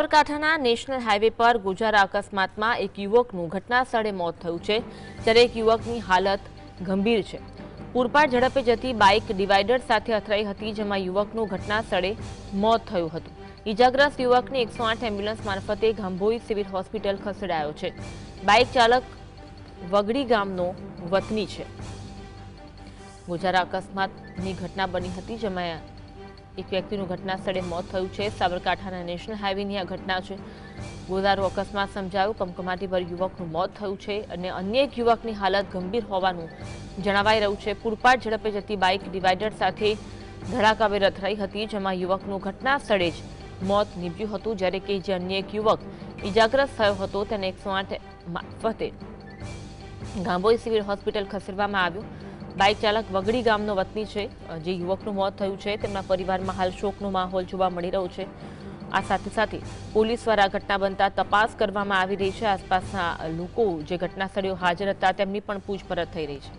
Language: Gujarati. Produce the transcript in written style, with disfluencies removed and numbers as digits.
સાબરકાંઠાના નેશનલ હાઈવે પર ગોઝારા અકસ્માતમાં એક યુવકનું ઘટના સ્થળે મોત થયું છે, જ્યારે એક યુવકની હાલત ગંભીર છે। પૂરપાટ ઝડપે જતી બાઇક ડિવાઈડર સાથે અથડાઈ હતી, જેમાં યુવકનું ઘટના સ્થળે મોત થયું હતું। ઇજાગ્રસ્ત યુવકને 108 એમ્બ્યુલન્સ મારફતે ગાંભોઈ સિવિલ હોસ્પિટલ ખસેડાયો છે। બાઇક ચાલક વગડી ગામનો વતની છે। ગોઝારા અકસ્માતની ઘટના બની હતી, જેમાં એક વ્યક્તિનું ઘટના સ્થળે મોત થયું છે। સાબરકાંઠાના નેશનલ હાઈવેની આ ઘટના છે। ગોઝારો અકસ્માત સમજાયો, કમકમાટીભર યુવકનું મોત થયું છે અને અન્ય એક યુવકની હાલત ગંભીર હોવાનું જણાવાઈ રહ્યું છે। પૂરપાટ ઝડપે જતી બાઇક ડિવાઈડર સાથે ધડાકાભેર અથડાઈ હતી, જેમાં યુવકનું ઘટના સ્થળે જ મોત નીપજ્યું હતું, જ્યારે કે જે અન્ય એક યુવક ઇજાગ્રસ્ત થયો હતો તેને 108 મારફતે ગાંભોઈ સિવિલ હોસ્પિટલ ખસેડવામાં આવ્યો। બાઇક ચાલક વગડી ગામનો વતની છે। જે યુવકનું મોત થયું છે તેમના પરિવારમાં હાલ શોકનો માહોલ જોવા મળી રહ્યો છે। આ સાથે સાથે પોલીસ દ્વારા ઘટના બનતા તપાસ કરવામાં આવી રહી છે। આસપાસના લોકો જે ઘટના સ્થળે હાજર હતા તેમની પણ પૂછપરછ થઈ રહી છે।